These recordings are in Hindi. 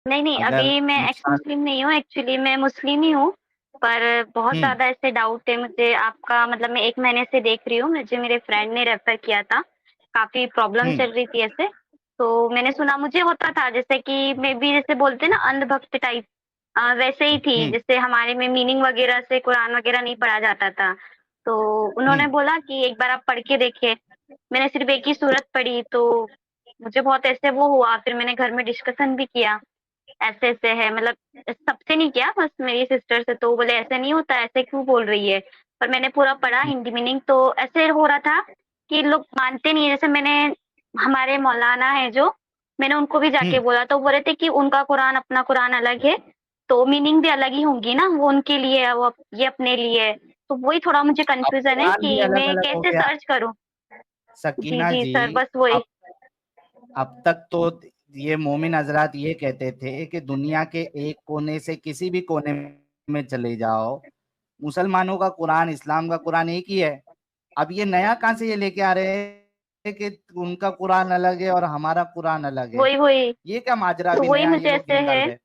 नहीं, नहीं, अगर अभी मैं एक्स नुकसान। मुस्लिम नहीं हूँ, एक्चुअली मैं मुस्लिम ही हूँ, पर बहुत हम्म। ज़्यादा ऐसे डाउट है मुझे आपका, मतलब मैं 1 महीने से देख रही हूँ, मुझे मेरे फ्रेंड ने रेफ़र किया था, काफ़ी प्रॉब्लम हम्म। चल रही थी ऐसे, तो मैंने सुना मुझे होता था जैसे कि मे बी जैसे बोलते हैं ना अंधभक्त टाइप, वैसे ही थी, हम्म। जैसे हमारे में मीनिंग वगैरह से कुरान वगैरह नहीं पढ़ा जाता था, तो उन्होंने हम्म। बोला कि एक बार आप पढ़ के देखिए, मैंने सिर्फ़ एक ही सूरत पढ़ी, तो मुझे बहुत ऐसे वो हुआ, फिर मैंने घर में डिस्कशन भी किया, ऐसे-ऐसे है, मतलब सबसे नहीं किया, बस मेरी सिस्टर से, तो वो बोले ऐसे नहीं होता, ऐसे क्यों बोल रही है? पर मैंने पूरा पढ़ा हम्म। हिंदी मीनिंग, तो ऐसे हो रहा था कि लोग मानते नहीं है, जैसे मैंने हमारे मौलाना हैं जो, मैंने उनको भी जाके हम्म। बोला, तो वो बोल रहे थे कि उनका कुरान अपना कुरान अलग है, तो मीनिंग भी अलग ही होंगी ना, वो उनके लिए है, वो ये अपने लिए है। तो वही थोड़ा मुझे अब कन्फ्यूज़न है कुरान भी कि अलग मैं अलग हो कैसे गया। सर्च करूँ? जी, सकीना जी जी, सर, बस वही। अब अब तक तो ये मोमिन हजरात ये कहते थे कि दुनिया के एक कोने से किसी भी कोने में चले जाओ, मुसलमानों का कुरान, इस्लाम का कुरान एक ही है। अब ये नया कहाँ से ये लेके आ रहे हैं कि उनका कुरान अलग है और हमारा कुरान अलग है? वही, वही। ये क्या माजरा तो भी वही नया ये मुझे लोग ऐसे गेम डाल है, रहे हैं?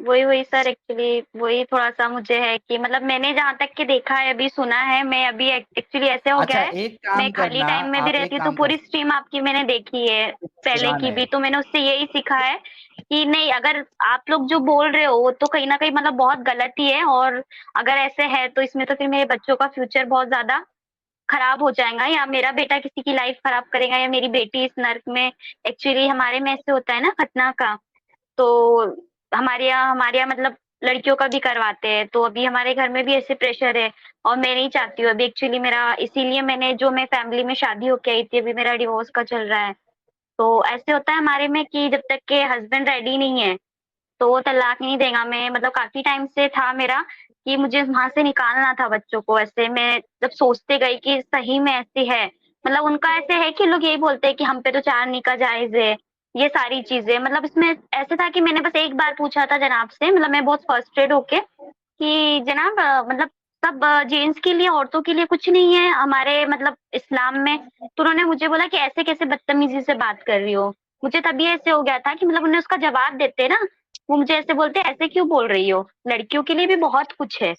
वही सर, एक्चुअली वही थोड़ा-सा मुझे है कि मतलब मैंने जहाँ तक कि देखा है, अभी सुना है, मैं अभी एक्चुअली ऐसे हो गया अच्छा, है, एक मैं काम खाली करना, टाइम में भी आप रहती एक हूँ, तो काम कर पूरी स्ट्रीम आपकी मैंने देखी है, पहले कुरान की है। भी, तो मैंने उससे यही सीखा है कि नहीं, अगर आप लोग जो बोल रहे हो, वो तो कहीं न कहीं मतलब बहुत गलत ही है, और अगर ऐसे है, तो इसमें तो फिर मेरे बच्चों का फ्यूचर बहुत ज़्यादा खराब हो जाएगा, या मेरा बेटा किसी की लाइफ खराब करेगा, या मेरी बेटी इस नर्क में, एक्चुअली हमारे में ऐसे होता है ना खतना का, तो हमारे यहाँ मतलब लड़कियों का भी करवाते हैं, तो अभी हमारे घर में भी ऐसे प्रेशर है, और मैं नहीं चाहती हूँ अभी, एक्चुअली मेरा इसीलिए मैंने जो मैं फैमिली में शादी होके आई थी, अभी मेरा डिवोर्स का चल रहा है। तो ऐसे होता है हमारे में कि जब तक के हस्बैंड रेडी नहीं है, तो वो तलाक नहीं देगा। मैं मतलब काफ़ी टाइम से था मेरा कि मुझे वहाँ से निकालना था बच्चों को, ऐसे मैं जब सोचते गई कि सही में ऐसे है, मतलब उनका ऐसे है कि लोग यही बोलते हैं कि हम पे तो 4 निकाह जायज़ है, ये सारी चीज़ें, मतलब इसमें ऐसे था कि मैंने बस एक बार पूछा था जनाब से, मतलब मैं बहुत फ्रस्ट्रेट होके कि जनाब मतलब सब जेंट्स के लिए, औरतों के लिए कुछ नहीं है हमारे मतलब इस्लाम में? तो उन्होंने मुझे बोला कि ऐसे कैसे बदतमीज़ी से बात कर रही हो? मुझे तभी ऐसे हो गया था कि मतलब उन्हें उसका जवाब देते ना, वो मुझे ऐसे बोलते, "ऐसे क्यों बोल रही हो? लड़कियों के लिए भी बहुत कुछ है।"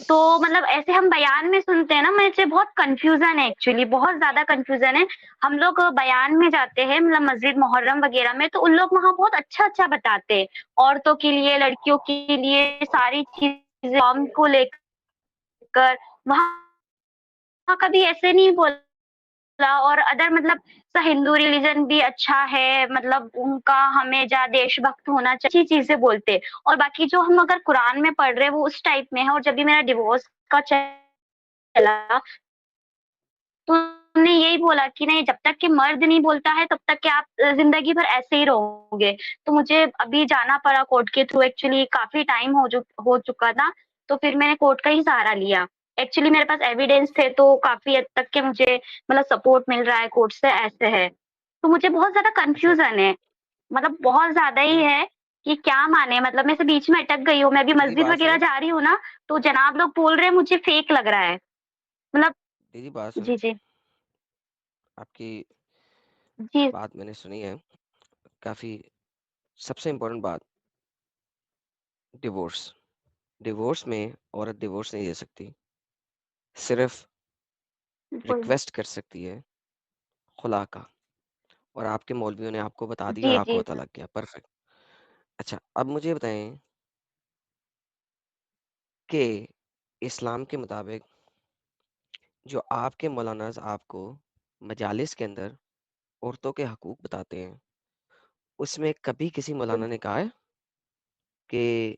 तो मतलब ऐसे हम बयान में सुनते हैं ना, मुझे बहुत कन्फ्यूज़न है, एक्चुअली बहुत ज़्यादा कन्फ्यूज़न है। हम लोग बयान में जाते हैं मतलब मस्जिद मुहर्रम वग़ैरह में, तो उन लोग वहाँ बहुत अच्छा-अच्छा बताते हैं। औरतों के लिए, लड़कियों के लिए सारी चीज़ें कॉम को लेकर, वहाँ कभी ऐसे नहीं बोला, और अदर मतलब हिंदू रिलीजन भी अच्छा है, मतलब उनका हमेशा देशभक्त होना चाहिए, अच्छी चीज़ें बोलते हैं। और बाकी जो हम अगर कुरान में पढ़ रहे हैं, वो उस टाइप में है, और जब भी मेरा डिवोर्स का चला, तो उन्होंने यही बोला कि नहीं, जब तक कि मर्द नहीं बोलता है तब तक कि आप ज़िंदगी भर ऐसे ही रहोगे। तो मुझे अभी जाना पड़ा कोर्ट के थ्रू, एक्चुअली काफ़ी टाइम हो चुका था, तो फिर मैंने कोर्ट का ही सहारा लिया। एक्चुअली मेरे पास एविडेंस थे, तो काफ़ी हद तक के मुझे मतलब सपोर्ट मिल रहा है कोर्ट से, ऐसे है। तो मुझे बहुत ज़्यादा अच्छा कन्फ्यूज़न है, मतलब बहुत ज़्यादा ही है कि क्या माने, मतलब मैं ऐसे बीच में अटक गई हूँ। मैं अभी दीदी मस्जिद बात वग़ैरह सुनो। जा रही हूँ ना, तो जनाब लोग बोल रहे हैं मुझे फेक लग रहा है। मतलब दीदी बात सुनो। जी, जी। आपकी जी, बात मैंने सुनी है काफी। सबसे इम्पोर्टेंट बात, डिवोर्स। डिवोर्स में औरत डिवोर्स नहीं दे सकती, सिर्फ बिल्कुल। रिक्वेस्ट कर सकती है खुला का। और आपके मौलवियों ने आपको बता दिया और जी, आपको जी, पता सर। लग गया। परफेक्ट। अच्छा, अब मुझे बताएं कि इस्लाम के मुताबिक जो आपके मौलानाज आपको मजालिस के अंदर औरतों के हकूक बताते हैं, उसमें कभी किसी जी। मौलाना ने कहा है कि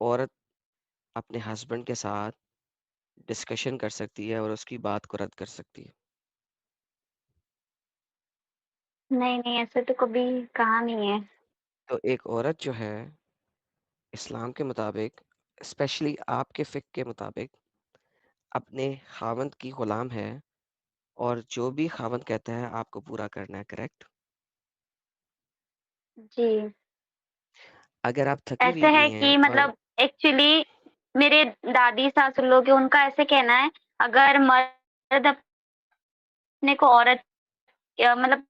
औरत अपने हस्बैंड के साथ डिस्कशन कर सकती है और उसकी बात को रद्द कर सकती है? नहीं, नहीं, ऐसे तो कभी कहा नहीं है। तो एक औरत जो है इस्लाम के मुताबिक, स्पेशली आपके फ़िक़्ह के मुताबिक, अपने खावंद की ग़ुलाम है, और जो भी खावंद कहता है आपको पूरा करना है, करेक्ट? जी। अगर आप थकी ऐसे हुई भी है हैं कि और मतलब एक्चुअली मेरे दादी सासु लोग हैं, उनका ऐसे कहना है, अगर मर्द अपने को औरत मतलब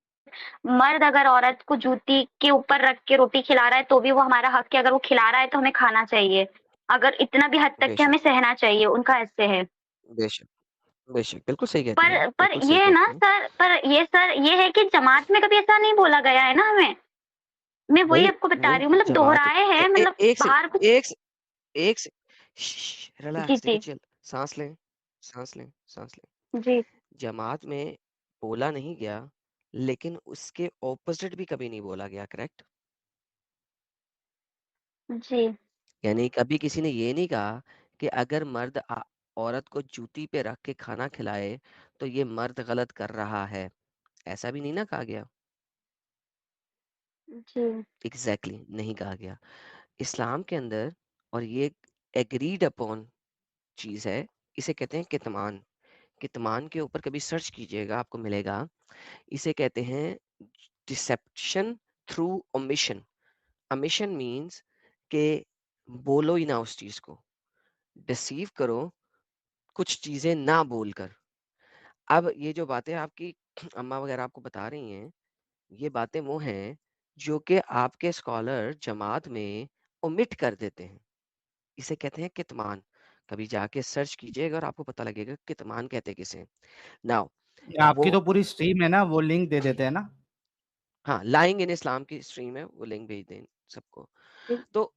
मर्द अगर औरत को जूती के ऊपर रख के रोटी खिला रहा है तो भी वो हमारा हक है, अगर वो खिला रहा है तो हमें खाना चाहिए। अगर इतना भी हद तक कि बेशक, हमें सहना चाहिए, उनका ऐसे है। बेशक, बेशक, बिल्कुल सही कहती हैं आप, पर बिल्कुल सही ये है ना कहती हैं। सर, पर ये है कि जमात में कभी ऐसा नहीं बोला गया है ना हमें। मैं वही भई आपको बता वो रही हूँ, मतलब जमात दोहराए ए हैं, ए मतलब एक सेकंड बाहर कुछ। एक से एक से जी, रिलैक्स, टेक अ जी, चिल, साँस लें, साँस लें, साँस लें। जी, जमात में बोला नहीं गया, लेकिन उसके ऑपोज़िट भी कभी नहीं बोला गया, करेक्ट? जी, यानी कभी किसी ने ये नहीं कहा कि अगर मर्द औरत को जूती पे रख के खाना खिलाए, तो ये मर्द गलत कर रहा है, ऐसा भी नहीं ना कहा गया। जी, एग्ज़ैक्टली नहीं कहा गया। इस्लाम के अंदर और ये एग्रीड अपॉन चीज़ है, इसे कहते हैं कितमान। कितमान के ऊपर कभी सर्च कीजिएगा, आपको मिलेगा। इसे कहते हैं deception through omission. Omission means कि बोलो ही ना उस चीज़ को, डिसीव करो कुछ चीज़ें ना बोलकर। अब ये जो बातें आपकी अम्मा वगैरह आपको बता रही हैं, ये बातें वो हैं जो कि आपके स्कॉलर जमात में ओमिट कर देते हैं। इसे कहते हैं कितमान। कभी जाके सर्च कीजिएगा और आपको पता लगेगा कितमान कहते किसे हैं। नाउ ये आपकी वो तो पूरी स्ट्रीम है ना, वो लिंक दे देते हैं ना। हाँ, लाइंग इन इस्लाम की स्ट्रीम है, वो लिंक भेज दें सबको। जी। तो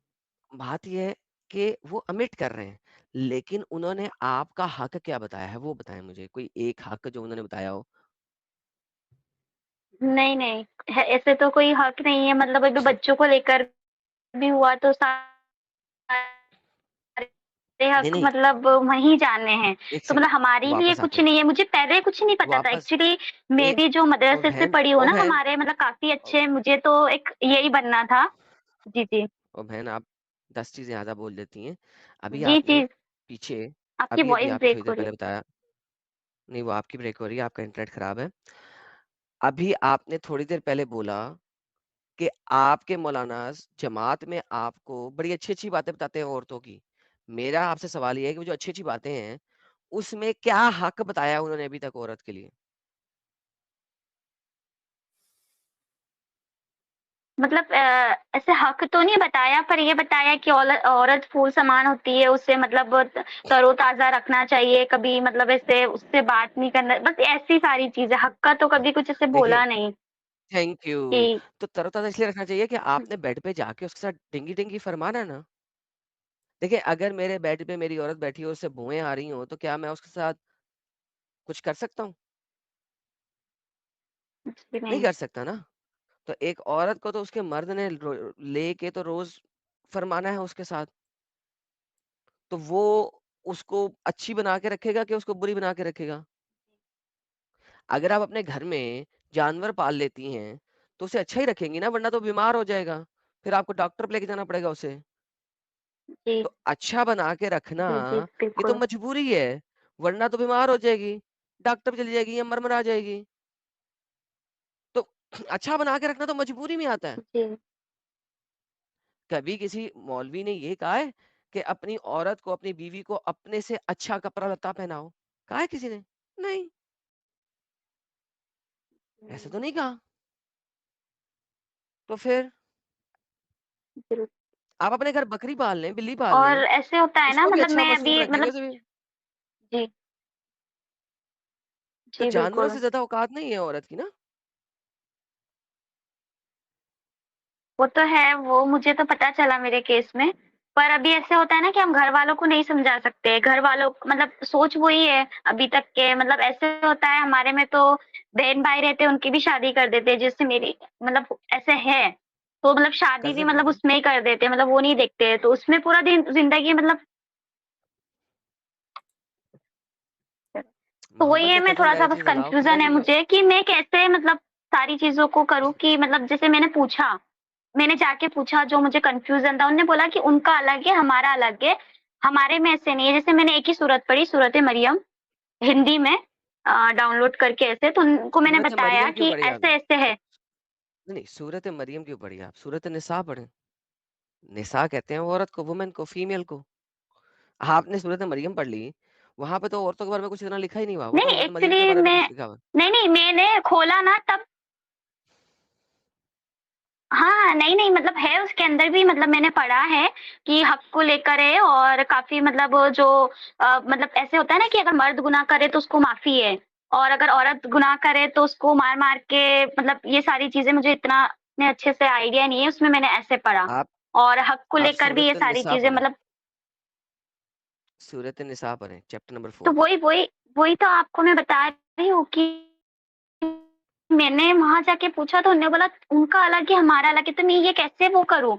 बात ये है कि वो ओमिट कर रहे हैं, लेकिन उन्होंने आपका हक क्या बताया है, वो बताएँ मुझे। कोई एक हक जो उन्होंने बताया हो? नहीं, नहीं, है ऐसे तो कोई हक नहीं है, मतलब अभी बच्चों को लेकर भी हुआ तो सारे नहीं, हक नहीं, मतलब वहीं जाने हैं। एक तो मतलब सेकंड, हमारे लिए वापस कुछ आते हैं। नहीं है, मुझे पहले कुछ नहीं पता था वापस एक्चुअली। ए मैं भी जो ओ मदरसे से बहन पढ़ी हूँ ओ ना, बहन हमारे मतलब काफ़ी ओ अच्छे, मुझे तो एक यही बनना था। जी, जी। ओ बहन, आप 10 चीज़ें ज़्यादा बोल देती हैं। अभी जी, आपने जी, पीछे आपकी अभी-अभी वॉइस आपने ब्रेक थोड़ी हो देर रही पहले है। बताया नहीं, वो आपकी ब्रेक हो रही है, आपका इंटरनेट खराब है। अभी आपने थोड़ी देर पहले बोला कि आपके मौलानाज़ जमात में आपको बड़ी अच्छी-अच्छी बातें बताते हैं औरतों की। मेरा आपसे सवाल ये है कि वो जो अच्छी-अच्छी बातें हैं, उसमें क्या हक बताया उन्होंने अभी तक औरत के लिए? मतलब ऐसे हक तो नहीं बताया, पर ये बताया कि औरत फूल समान होती है, उसे मतलब तरोताज़ा रखना चाहिए, कभी मतलब ऐसे उससे बात नहीं करना, बस ऐसी सारी चीज़ें। हक का तो कभी कुछ ऐसे देखिए, बोला नहीं थैंक यू। कि। तो तरोताज़ा इसलिए रखना चाहिए कि आपने बेड पे जाके उसके साथ टिंगी-टिंगी फरमाना है ना। देखिए, अगर मेरे बेड पे मेरी औरत बैठी हो, उससे भुएँ आ रही हों, तो क्या मैं उसके साथ कुछ कर सकता हूँ? जी, नहीं नहीं। कर सकता ना। तो एक औरत को तो उसके मर्द ने लेके तो रोज फरमाना है उसके साथ। तो वो उसको अच्छी बना के रखेगा कि उसको बुरी बना के रखेगा। अगर आप अपने घर में जानवर पाल लेती हैं तो उसे अच्छा ही रखेंगी ना, वरना तो बीमार हो जाएगा। फिर आपको डॉक्टर पे लेके जाना पड़ेगा उसे। जी, तो अच्छा बना के रखना जी, जी, ये तो बिल्कुल। मजबूरी है, वरना तो बीमार हो जाएगी, डॉक्टर पे चली जाएगी या मर जाएगी। तो अच्छा बना के रखना तो मजबूरी में आता है। जी, कभी किसी मौलवी ने ये कहा है कि अपनी औरत को, अपनी बीवी को अपने से अच्छा कपड़ा लत्ता पहनाओ? कहा है किसी ने? नहीं, ऐसा तो नहीं कहा। तो फिर ज़रूर। आप अपने घर बकरी पाल लें, बिल्ली पाल और लें, ऐसे होता है ना, उसको भी मतलब अच्छा मैं मसरूफ अभी रखेंगे मतलब। उसे भी। जी, तो जी, जानवरों बिल्कुल। से ज़्यादा औकात नहीं है औरत की ना। वो तो है, वो मुझे तो पता चला मेरे केस में। पर अभी ऐसे होता है ना कि हम घर वालों को नहीं समझा सकते। घर वालों मतलब सोच वही है अभी तक के, मतलब ऐसे होता है हमारे में तो बहन-भाई रहते हैं, उनकी भी शादी कर देते हैं। जैसे मेरी मतलब ऐसे है, तो मतलब शादी भी कज़िन मतलब में उसमें ही कर देते हैं, मतलब वो नहीं देखते हैं। तो उसमें पूरा दिन ज़िंदगी मतलब। तो वही मोहब्बत है, में मैं कज़िन थोड़ा-सा प्यारी बस चीज़ अलाउ कन्फ्यूज़न है करेंगे आप? मुझे कि मैं कैसे मतलब सारी चीज़ों को करूँ कि मतलब जैसे मैंने जाके पूछा, जो मुझे कन्फ्यूज़न था, उन्होंने बोला कि उनका अलग है, हमारा अलग है। हमारे में ऐसे नहीं है। जैसे मैंने एक ही सूरत पढ़ी, सूरत मरियम, हिंदी में डाउनलोड करके ऐसे, तो उनको मैंने सूरत बताया मरियम क्यों कि पढ़ी आपने? ऐसे-ऐसे है। नहीं, सूरत मरियम क्यों पढ़ी आप? सूरत निसा पढ़ें। निसा कहते हैं औरत को, वुमेन को, फीमेल को। आपने सूरत मरियम पढ़ ली, वहाँ पे तो औरतों के बारे में कुछ इतना लिखा ही नहीं हुआ, वो तो नहीं हज़रत मरियम के एक्चुअली बारे में मैं कुछ लिखा हुआ है। नहीं, नहीं मैंने खोला ना तब हाँ, नहीं, मतलब है उसके अंदर भी, मतलब मैंने पढ़ा है कि हक को लेकर है, और काफ़ी मतलब जो मतलब ऐसे होता है ना कि अगर मर्द गुनाह करे तो उसको माफ़ी है, और अगर औरत गुनाह करे तो उसको मार-मार के, मतलब ये सारी चीज़ें मुझे इतने अच्छे से आइडिया नहीं है, उसमें मैंने ऐसे पढ़ा। आप और हक को आप लेकर भी ये सूरत सारी निसा चीज़ें, पढ़ें, मतलब सूरत निसा पढ़ें, चैप्टर नंबर तो 4। वही तो आपको मैं बता रही हूँ कि मैंने वहाँ जाके पूछा तो उन्होंने बोला उनका अलग है, हमारा अलग है, तो मैं ये कैसे वो करूँ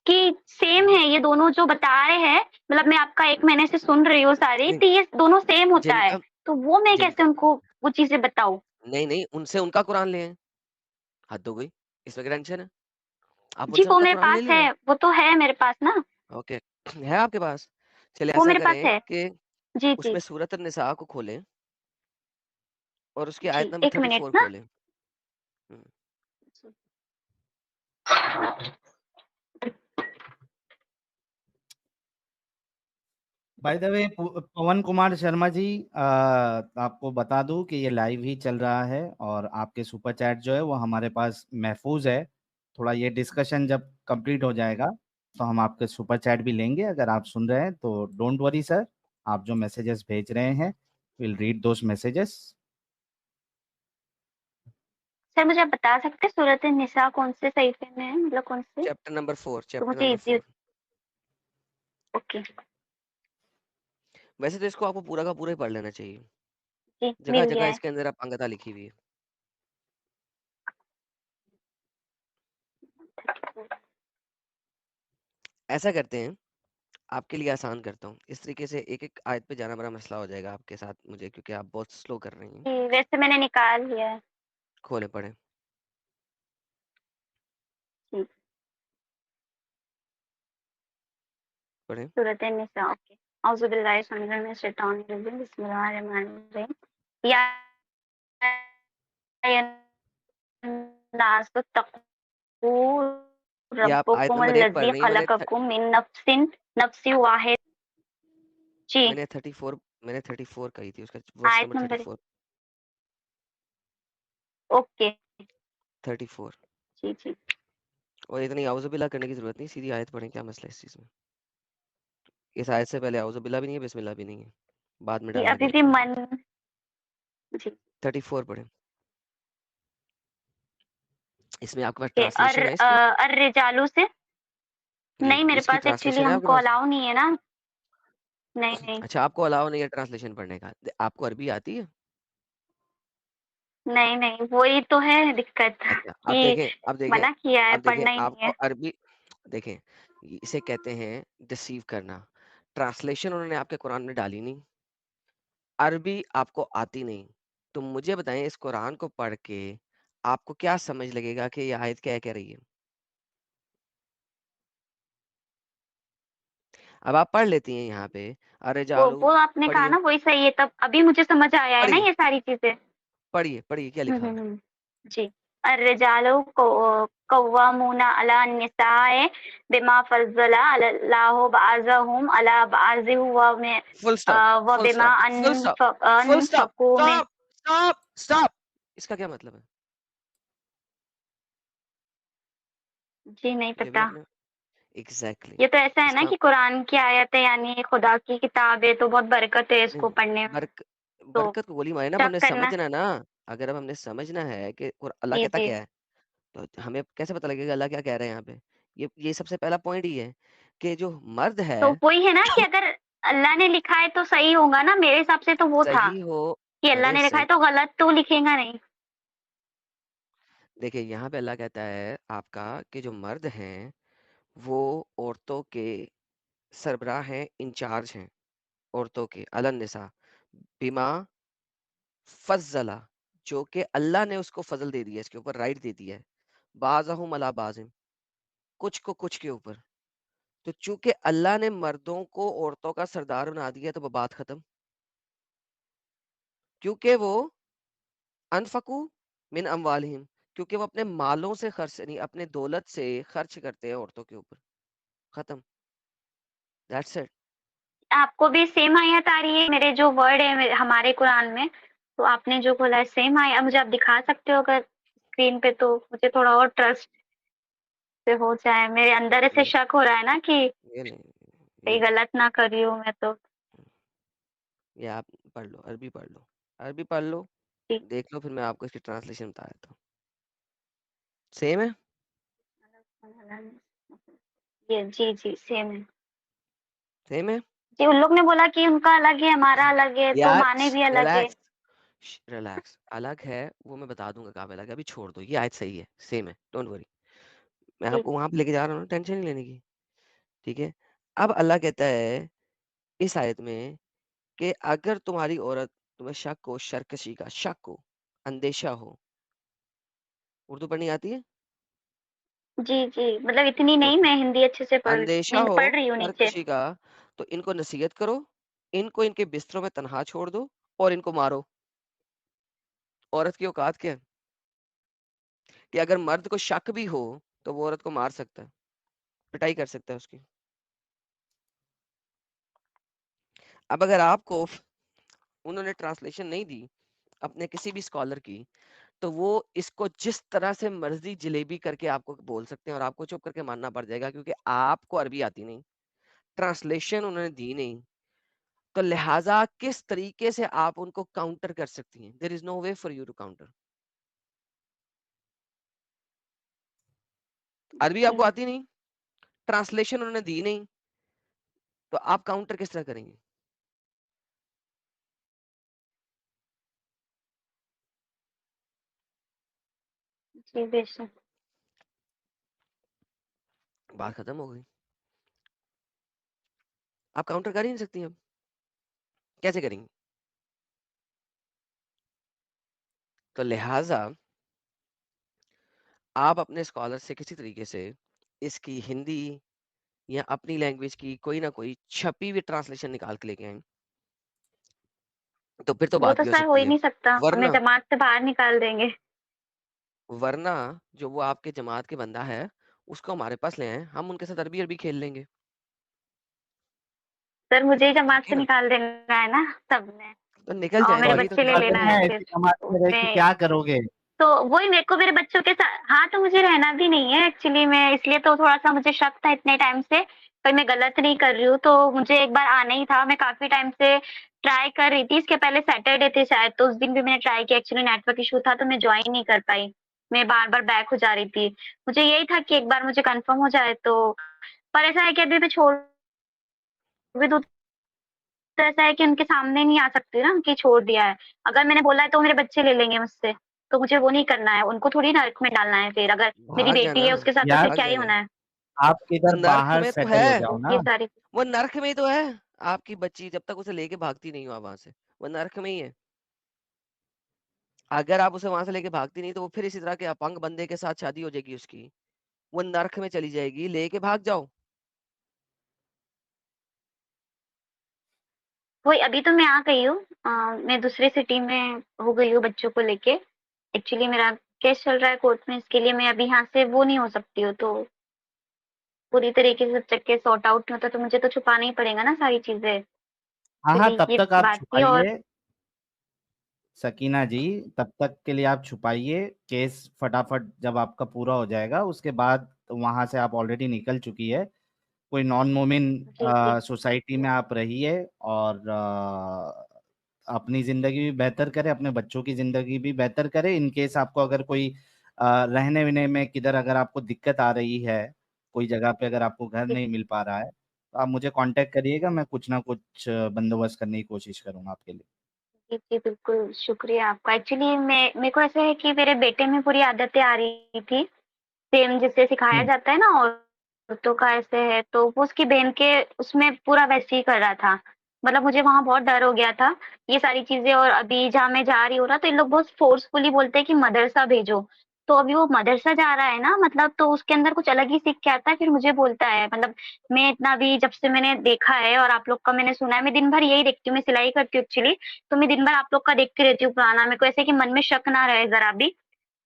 कि सेम है ये दोनों जो बता रहे हैं, मतलब मैं आपका 1 महीने से सुन रही हूँ सारी, नहीं, तो ये दोनों सेम होता है, जिनका तो वो मैं कैसे जिनका उनको वो चीज़ें बताऊँ? नहीं, उनसे उनका कुरान ले आएँ, हद हो गई, इसमें क्या टेंशन है? आप जी, उनसे वो उनका मेरे कुरान ले पास है, लेना। वो तो है मेरे पास ना, ओके, है आपके पास? चलिए वो ऐसा मेरे पास करें है। कि जी, जी, उसमें सूरत निसा को खोलें और उसकी जी, आयत नंबर 1 मिनट 34 ना। खोलें। हुँ, बाय द वे पवन कुमार शर्मा जी, आपको बता दूं कि ये लाइव ही चल रहा है और आपके सुपर चैट जो है वो हमारे पास महफूज है। थोड़ा ये डिस्कशन जब कंप्लीट हो जाएगा तो हम आपके सुपर चैट भी लेंगे। अगर आप सुन रहे हैं तो डोंट वरी सर, आप जो मैसेजेस भेज रहे हैं will read those messages. Sir मुझे आप बता सकते हैं सूरत निसा कौन से सहीफ़े में है, मतलब कौन से? तो चैप्टर मुझे नंबर ईज़ी 4। ओके, वैसे तो इसको आपको पूरा का पूरा ही पढ़ लेना चाहिए। जी, मिल जगह-जगह गया है। इसके अंदर अपांगता लिखी हुई है। ऐसा करते हैं, आपके लिए आसान करता हूँ। इस तरीके से एक-एक आयत पे जाना बड़ा मसला हो जाएगा आपके साथ मुझे, क्योंकि आप बहुत स्लो कर रही हैं। जी, वैसे मैंने निकाल लिया है। खोलें, पढ़ें, जी, पढ़ें। सूरत निसा ओके। औज़ु बिल्लाहि मिनश शैतानिर रजीम, बिस्मिल्लाहिर्रहमानिर्रहीम। या अय्युहन्नास इत्तक़ू ये आप आयत रब्बकुमुल नंबर 1 पढ़ लज़ी रही हैं, ख़लक़कुम मिन नफ्सिन वाहिद। जी, मैंने 34 मैंने 34 कही थी, उसका वर्स आयत नंबर नंबर 34, ओके। 34। जी, जी। और इतनी औज़ुबिल्लाह करने की ज़रूरत नहीं, सीधी आयत पढ़ें, क्या मसला है इस चीज़ में? इस आयत से पहले औज़ुबिल्लाह भी नहीं है, बिस्मिल्लाह भी नहीं है। बाद में जी, डालनी अभी भी पड़ेगी आपको। मन जी, 34 पढ़ें। इसमें आपके पास ओके। ट्रांसलेशन है इसकी? अर्रिजालु से नहीं, नहीं, मेरे इसकी पास एक्चुअली ट्रांसलेशन है आपके हमको पास? अलाउ नहीं है ना। नहीं, नहीं। अच्छा, आपको अलाउ नहीं है ट्रांसलेशन पढ़ने का। आपको अरबी आती है? नहीं, नहीं, वही तो है दिक्कत अच्छा, कि अब देखें, मना किया है, अब देखें, पढ़ना ही नहीं आपको है। अरबी देखें, इसे कहते हैं डिसीव करना। ट्रांसलेशन उन्होंने आपके कुरान में डाली नहीं, अरबी आपको आती नहीं। तो मुझे बताएँ, इस कुरान को पढ़ के आपको क्या समझ लगेगा कि ये आयत क्या कह रही है? अब आप पढ़ लेती हैं यहाँ पे, अरे जालू, वो आपने कहा पढ़िए, ना वही सही है, तब अभी मुझे समझ आया है ना पढ़िए, ये सारी चीज़ें। पढ़िए क्या लिखा हुआ है? जी। अर्रिजालु कव्वामूना अला निसाए बिमा फज़्ज़ला अल्लाहु बअज़हुम अला बअज़िन फुल स्टॉप, व फुल बिमा stop, full stop, full stop, अनफ़क़ू मिन। Stop, stop, stop. इसका क्या मतलब है? जी, नहीं जो भी पता। आपने एग्ज़ैक्टली ये तो ऐसा है ना इसका कि कुरान की आयत है, यानी खुदा की किताब है, तो बहुत बरकत है इसको नहीं, पढ़ने में, बरक तो बरकत को गोली मारे ना, अब शक हमने करना। समझना ना, अगर अब हमने समझना है कि और अल्लाह जी, कहता जी। क्या है, तो हमें कैसे पता लगेगा अल्लाह क्या कह रहे हैं यहाँ पे? ये सबसे पहला पॉइंट ही है कि जो मर्द है तो वही है ना कि अगर अल्लाह ने लिखा है तो सही होगा ना, मेरे हिसाब से तो वो था सही हो कि अल्लाह अरे ने लिखा है सही तो गलत तो लिखेगा नहीं। देखिए, यहाँ पे अल्लाह कहता है आपका कि जो मर्द हैं, वो औरतों के सरबराह हैं, इंचार्ज हैं, औरतों के अलन निसा बिमा फज़्ज़ला, जो कि अल्लाह ने उसको फ़ज़ल दे दिया है, इसके ऊपर राइट दे दिया है। बाज़हुम अला बाज़िन, कुछ को कुछ के ऊपर। तो चूँकि अल्लाह ने मर्दों को औरतों का सरदार बना दिया, तो वो बात खत्म। क्योंकि वो अनफ़क़ू मिन अम्वालिहिम, क्योंकि वो अपने मालों से खर्च नहीं, अपने दौलत से खर्च करते हैं औरतों के ऊपर। खत्म, दैट्स इट। आपको भी सेम आयत आ रही है, मेरे जो वर्ड है हमारे कुरान में, तो आपने जो बोला है सेम आया, मुझे आप दिखा सकते हो अगर स्क्रीन पे, तो मुझे थोड़ा और ट्रस्ट से हो जाए, मेरे अंदर ऐसे नहीं, शक हो रहा है ना कि ये नहीं, कहीं ये नहीं। गलत ना कर रही हूँ मैं तो। ये आप पढ़ लो, अरबी पढ़ लो, अरबी पढ़ लो, ठीक। देख लो, फिर मैं आपको इसकी ट्रांसलेशन बता देता हूँ। सेम है? ये जी सेम है। सेम है? जी, उन लोग ने बोला कि उनका अलग है, हमारा अलग है, तो यार माने भी अलग है। रिलैक्स, रिलैक्स, अलग है वो मैं बता दूंगा कहाँ पे अलग है, अभी छोड़ दो, ये आयत सही है, सेम है, डोंट वरी। मैं जी, आपको वहां पे लेके जा रहा हूँ, टेंशन नहीं लेने की, ठीक है। अब अल्लाह कहता है इस आयत में कि अगर तुम्हारी औरत तुम्हें शक हो, शर्कशी का शक हो, अंदेशा हो, उर्दू पढ़नी आती है? जी, मतलब इतनी नहीं, ओके, मैं हिंदी अच्छे से अंदेशा हो पढ़ रही हूँ नीचे। शर्कशी का, तो इनको नसीहत करो, इनको इनके बिस्तरों में तन्हा छोड़ दो और इनको मारो। औरत की औकात क्या है कि अगर मर्द को शक भी हो तो वो औरत को मार सकता है, पिटाई कर सकता है उसकी। अब अगर आपको उन्होंने ट्रांसलेशन नहीं दी अपने किसी भी स्कॉलर की, तो वो इसको जिस तरह से मर्जी जलेबी करके आपको बोल सकते हैं और आपको चुप करके मानना पड़ जाएगा, क्योंकि आपको अरबी आती नहीं, ट्रांसलेशन उन्होंने दी नहीं, तो लिहाजा किस तरीके से आप उनको काउंटर कर सकती हैं? There is no way for you to counter. अरबी आपको आती नहीं, ट्रांसलेशन उन्होंने दी नहीं, तो आप काउंटर किस तरह करेंगे? जी बेशक। बात खत्म हो गई, आप काउंटर कर ही नहीं सकती। अब कैसे करेंगे? तो लिहाजा आप अपने स्कॉलर से किसी तरीके से इसकी हिंदी या अपनी लैंग्वेज की कोई ना कोई छपी हुई ट्रांसलेशन निकाल के लेके आए, तो फिर तो वो बात तो भी हो सर हो सकती ही है। नहीं सकता, हमें वरना, जमात से बाहर निकाल देंगे। वरना जो वो आपके जमात के बंदा है उसको हमारे पास ले आए, हम उनके साथ अरबी अरबी खेल लेंगे। सर मुझे ही ठीक जमात है से ना? निकाल देना है ना सबने, तो निकल और जाए ना, मेरे यही तो बच्चे ले दिक्कत लेना है। है ऐसी फिर जमात में रह के उसमें। क्या करोगे? तो वही मेरे को मेरे बच्चों के साथ, हाँ तो मुझे रहना भी नहीं है एक्चुअली में, इसलिए तो थोड़ा सा मुझे शक था इतने टाइम से, पर मैं गलत नहीं कर रही हूँ, तो मुझे एक बार आना ही था, मैं काफी टाइम से ट्राई कर रही थी, इसके पहले सैटरडे थे शायद, तो उस दिन भी मैंने ट्राई किया, एक्चुअली नेटवर्क इशू था तो मैं ज्वाइन नहीं कर पाई, मैं बार बार बैक हो जा रही थी। मुझे यही था कि एक बार मुझे कंफर्म हो जाए तो, पर ऐसा है कि अभी मैं छोड़ भी दूँ तो ऐसा है कि उनके सामने नहीं आ सकती ना कि छोड़ दिया है। अगर मैंने बोला है तो मेरे बच्चे ले लेंगे मुझसे, तो मुझे वो नहीं करना है, उनको थोड़ी नरक में डालना है फिर, अगर मेरी भाग बेटी जाना, है उसके साथ तो यार फिर भाग क्या ही जाना। होना है। आप वो किधर नर्क बाहर में तो सेटल है, हो जाओ ना। ये सारी वो नर्क में ही तो है। आपकी बच्ची जब तक उसे लेके भागती नहीं हो आप वहां से, वो नर्क में ही है। अगर आप उसे वहां से लेके भागती नहीं तो वो फिर इसी तरह के अपंग बंदे के साथ शादी हो जाएगी उसकी, वो नर्क में चली जाएगी, लेके भाग जाओ। वही अभी तो मैं आ गई हूँ, मैं दूसरे सिटी में हो गई हूँ बच्चों को लेके, एक्चुअली मेरा केस चल रहा है कोर्ट में, इसके लिए मैं अभी यहाँ से वो नहीं हो सकती हूँ, तो पूरी तरीके से जब तक केस सॉर्ट आउट नहीं होता तो मुझे तो छुपाना ही पड़ेगा ना सारी चीजें, हाँ हाँ, इसलिए तब ये तक आप बात थी। और छुपाइए सकीना जी, तब तक के लिए आप छुपाइए। केस फटाफट जब आपका पूरा हो जाएगा उसके बाद वहां से आप ऑलरेडी निकल चुकी है, कोई नॉन मोमिन जी जी सोसाइटी में आप रहिए और अपनी जिंदगी भी बेहतर करे, अपने बच्चों की जिंदगी भी बेहतर करे। इन केस आपको अगर कोई रहने वहने में किधर अगर आपको दिक्कत आ रही है, कोई जगह पे अगर आपको घर जी नहीं मिल पा रहा है, तो आप मुझे कांटेक्ट करिएगा, मैं कुछ ना कुछ बंदोबस्त करने की कोशिश करूंगा आपके लिए। जी, बिल्कुल, शुक्रिया आपका। एक्चुअली मेरे को ऐसा है कि मेरे बेटे में पूरी आदतें आ रही थी, सेम जिसे सिखाया हम्म। जाता है ना औरतों का ऐसे है, तो वो उसकी बहन के उसमें पूरा वैसे ही कर रहा था। मतलब मुझे वहाँ बहुत डर हो गया था, ये सारी चीज़ें, और अभी जहाँ मैं जा रही हूँ ना, तो इन लोग बहुत फ़ोर्सफुली बोलते हैं कि मदरसा भेजो। तो अभी वो मदरसा जा रहा है ना, मतलब तो उसके अंदर कुछ अलग ही सीख के आता है, फिर मुझे बोलता है, मतलब मैं इतना भी जब से मैंने देखा है और आप लोग का मैंने सुना है, मैं दिन भर यही देखती हूँ, मैं सिलाई करती हूँ एक्चुअली, तो मैं दिन भर आप लोग का देखती रहती हूँ पुराना, मेरे को ऐसे कि मन में शक ना रहे ज़रा भी।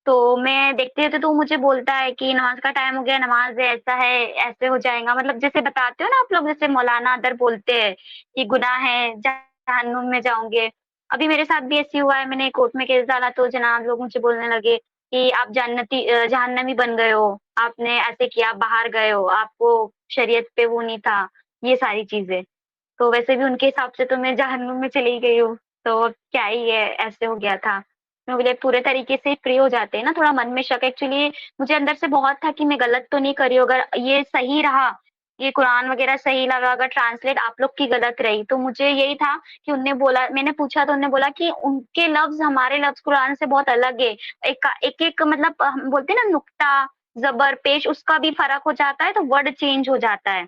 तो मैं देखती रहती हूँ, तो मुझे बोलता है कि नमाज का टाइम हो गया, नमाज है, ऐसा है, ऐसे हो जाएगा, मतलब जैसे बताते हो ना आप लोग, जैसे मौलाना अदर बोलते हैं कि गुनाह है, जहन्नुम में जाओगे। अभी मेरे साथ भी ऐसे हुआ है, मैंने कोर्ट में केस डाला तो जनाब लोग मुझे बोलने लगे कि आप जहन्नमी बन गए हो, आपने ऐसे किया, आप बाहर गए हो, आपको शरीयत पे वो नहीं था, ये सारी चीज़ें। तो वैसे भी उनके हिसाब से तो मैं जहन्नुम में चली गई हूँ, तो अब क्या ही है, ऐसे हो गया था। मैं बोले पूरे तरीके से फ्री हो जाते हैं ना, थोड़ा मन में शक एक्चुअली मुझे अंदर से बहुत था कि मैं गलत तो नहीं कर रही हूँ, अगर ये सही रहा, ये कुरान वगैरह सही लगा, अगर ट्रांसलेट आप लोग की गलत रही, तो मुझे यही था कि उनने बोला, मैंने पूछा तो उन्होंने बोला कि उनके लफ्ज़ हमारे लफ्ज़ कुरान से बहुत अलग है। एक-एक मतलब हम बोलते हैं ना नुक्ता, ज़बर, पेश उसका भी फ़र्क हो जाता है, तो वर्ड चेंज हो जाता है।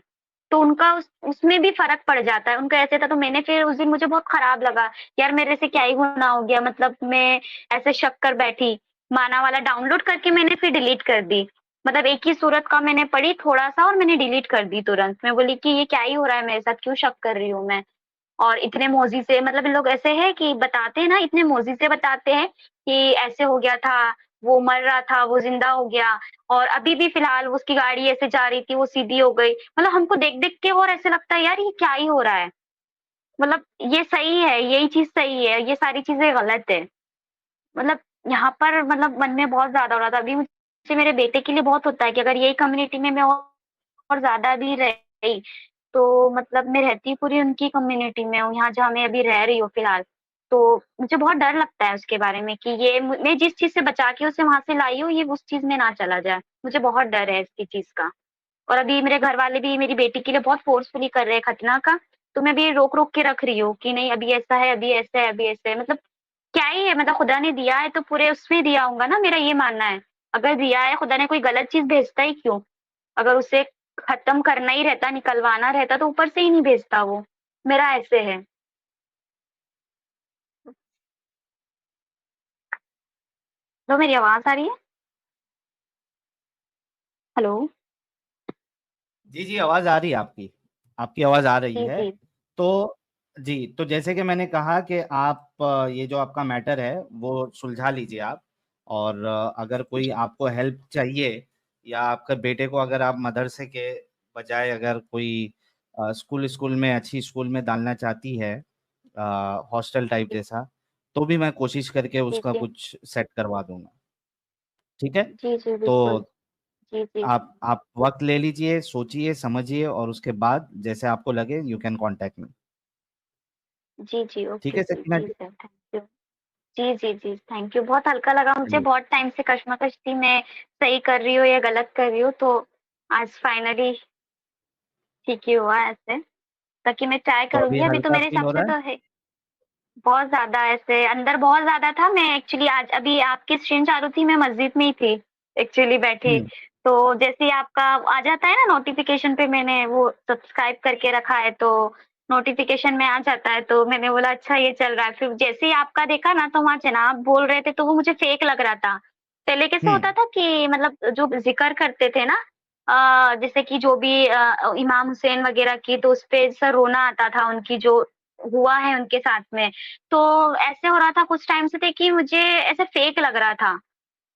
तो उनका उसमें भी फ़र्क पड़ जाता है, उनका ऐसे था, तो मैंने फिर उस दिन मुझे बहुत खराब लगा, यार मेरे से क्या ही गुनाह हो गया, मतलब मैं ऐसे शक कर बैठी। माना वाला डाउनलोड करके मैंने फिर डिलीट कर दी। मतलब एक ही सूरत का मैंने पढ़ी थोड़ा-सा और मैंने डिलीट कर दी तुरंत। मैं बोली कि ये क्या ही हो रहा है मेरे साथ, क्यों शक कर रही हूँ मैं? और इतने मौज़ी से मतलब इन लोग ऐसे हैं कि बताते हैं ना, इतने मौज़ी से बताते हैं कि ऐसे हो गया था, वो मर रहा था, वो ज़िंदा हो गया और अभी भी फ़िलहाल उसकी गाड़ी ऐसे जा रही थी, वो सीधी हो गई। मतलब हमको देख-देख के और ऐसे लगता है यार ये क्या ही हो रहा है? मतलब ये सही है, यही चीज़ सही है, ये सारी चीज़ें गलत है। मतलब यहाँ पर मतलब मन में बहुत ज़्यादा हो रहा था। अभी मुझे मेरे बेटे के लिए बहुत होता है कि अगर यही कम्युनिटी में मैं और ज़्यादा भी रही, तो मतलब मैं रहती पूरी उनकी कम्युनिटी में हूँ, यहाँ जहाँ मैं अभी रह रही हूँ फ़िलहाल। तो मुझे बहुत डर लगता है उसके बारे में कि ये मैं जिस चीज़ से बचा के उसे वहाँ से लाई हूँ, ये उस चीज़ में ना चला जाए। मुझे बहुत डर है इसकी चीज़ का। और अभी मेरे घरवाले भी मेरी बेटी के लिए बहुत फ़ोर्सफुली कर रहे हैं खतना का, तो मैं भी रोक-रोक के रख रही हूँ कि नहीं अभी ऐसा है, अभी ऐसा है, अभी ऐसा है। मतलब क्या ही है, मतलब खुदा ने दिया है तो पूरे उसमें दिया होगा ना, मेरा ये मानना है। अगर दिया है खुदा ने, कोई गलत चीज़ भेजता ही क्यों? अगर उसे खत्म करना ही रहता, निकलवाना रहता तो ऊपर से ही नहीं भेजता वो। मेरा ऐसे है। तो मेरी आवाज़ आ रही है? हेलो? जी, जी, आवाज़ आ रही है आपकी। आपकी आवाज़ आ रही जी, है। जी। तो जी, तो जैसे कि मैंने कहा कि आप ये जो आपका मैटर है, वो सुलझा लीजिए आप और अगर कोई आपको हेल्प चाहिए या आपके बेटे को अगर आप मदरसे के बजाय अगर कोई स्कूल में अच्छी स्कूल में डालना चाहती है हॉस्टल टाइप जैसा, तो भी मैं कोशिश करके जी, उसका जी। कुछ सेट करवा दूँगा। ठीक है? जी, जी, बिल्कुल। तो जी, जी। आप वक़्त ले लीजिए, सोचिए, समझिए और उसके बाद जैसे आपको लगे यू कैन कॉन्टैक्ट मी। जी, जी, ठीक ओके है जी, सकीना जी जी? Sir, thank you. जी, जी, जी, थैंक यू। बहुत हल्का लगा मुझे, चलिए, बहुत टाइम से कशमकश थी, मैं सही कर रही हूँ या गलत कर रही हूँ, तो आज फाइनली ठीक ही हुआ ऐसे। बाकी मैं ट्राई तो अभी करूँगी, अभी तो हल्का मेरे फ़ील हिसाब हो से रहा है? तो है बहुत ज़्यादा ऐसे अंदर बहुत ज़्यादा था। मैं एक्चुअली आज अभी आपकी स्ट्रीम चालू थी, मैं मस्जिद में ही थी एक्चुअली बैठी। हुँ, तो जैसे ही आपका आ जाता है ना नोटिफ़िकेशन पे, मैंने वो सब्सक्राइब करके रखा है तो नोटिफ़िकेशन में आ जाता है, तो मैंने बोला अच्छा ये चल रहा है। फिर जैसे ही आपका देखा ना तो वहाँ जनाब बोल रहे थे तो वो मुझे फेक लग रहा था। पहले कैसे हुँ, होता था कि मतलब जो ज़िक्र करते थे ना जैसे कि जो भी इमाम हुसैन वग़ैरह की, तो उसपे ऐसा रोना आता था उनकी जो हुआ है उनके साथ में। तो ऐसे हो रहा था कुछ टाइम से थे कि मुझे ऐसे फेक लग रहा था।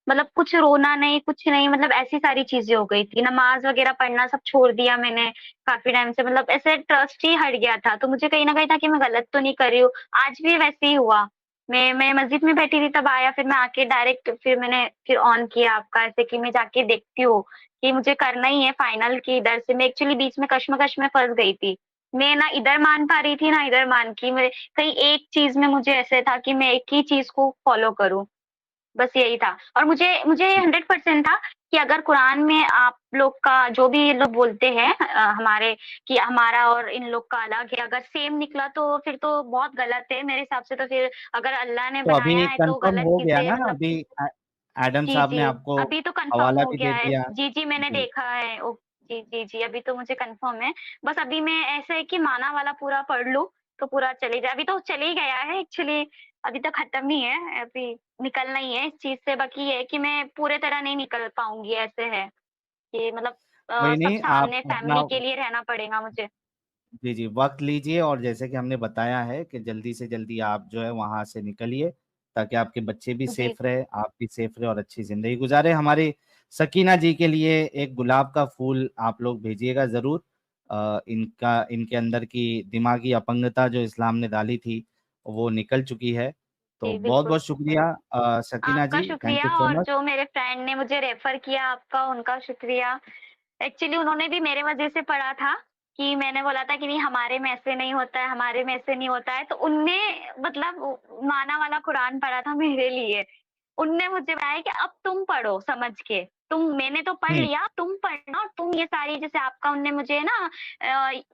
मतलब कुछ रोना नहीं, कुछ नहीं, मतलब ऐसी सारी चीज़ें हो गई थी। नमाज़ वग़ैरह पढ़ना सब छोड़ दिया मैंने काफ़ी टाइम से, मतलब ऐसे ट्रस्ट ही हट गया था। तो मुझे कहीं न कहीं था कि मैं गलत तो नहीं कर रही हूँ। आज भी वैसे ही हुआ। मैं मस्जिद में बैठी थी तब आया, फिर मैं आके डायरेक्ट फिर मैंने फिर ऑन किया आपका, ऐसे कि मैं जाके देखती हूँ कि मुझे करना ही है फाइनल, कि इधर से मैं एक्चुअली बीच में कश्मकश में फँस गई थी। मैं ना इधर मान पा रही थी, ना इधर मान की मैं, कहीं एक चीज़ में मुझे ऐसे था कि मैं एक ही चीज़ को फ़ॉलो करूँ। बस यही था और मुझे मुझे जी। 100% था कि अगर कुरान में आप लोग का जो भी ये लोग बोलते हैं हमारे, कि हमारा और इन लोग का अलग है, अगर सेम निकला तो फिर तो बहुत गलत है मेरे हिसाब से। तो फिर अगर अल्लाह ने तो बनाया अभी है तो कन्फर्म गलत हो गया चीज़ें ना मतलब अभी एडम जी, साहब ने जी। आपको अभी तो कन्फर्म हवाला हो भी गया दे है। दिया। जी, जी, मैंने जी, देखा है। जी, जी, जी, अभी तो मुझे कन्फर्म है। बस अभी मैं ऐसा है कि माना वाला पूरा पढ़ लूँ, तो पूरा चले जाए। अभी तो चले ही गया है एक्चुअली, अभी तो खत्म ही है, अभी निकलना ही है इस चीज़ से। बाकी ये है कि मैं पूरे तरह नहीं निकल पाऊँगी, ऐसे है कि मतलब कोई सब नहीं आप सामने अपना फैमिली के लिए रहना पड़ेगा मुझे। जी, जी, वक़्त लीजिए और जैसे कि हमने बताया है कि जल्दी से जल्दी आप जो है वहाँ से निकलिए, ताकि आपके बच्चे भी जी, सेफ रहे, आप भी सेफ रहे और अच्छी ज़िंदगी गुज़ारें। हमारी सकीना जी के लिए एक गुलाब का फूल आप लोग भेजिएगा ज़रूर। इनके अंदर की दिमागी अपंगता जो इस्लाम ने डाली थी, वो निकल चुकी है तो जी, बहुत बिल्कुल। बहुत शुक्रिया सकीना आपका जी, थैंक शुक्रिया यू सो और मच। जो मेरे फ्रेंड ने मुझे रेफ़र किया आपका उनका शुक्रिया। एक्चुअली उन्होंने भी मेरे वज़ह से पढ़ा था कि मैंने बोला था कि नहीं हमारे में ऐसे नहीं होता है, हमारे में ऐसे नहीं होता है, तो उनने मतलब माना वाला कुरान पढ़ा था मेरे लिए। उनने मुझे बताया कि अब तुम पढ़ो समझ के। मैंने तो पढ़ हुँ, लिया, तुम पढ़ना और तुम ये सारी जैसे आपका उनने मुझे ना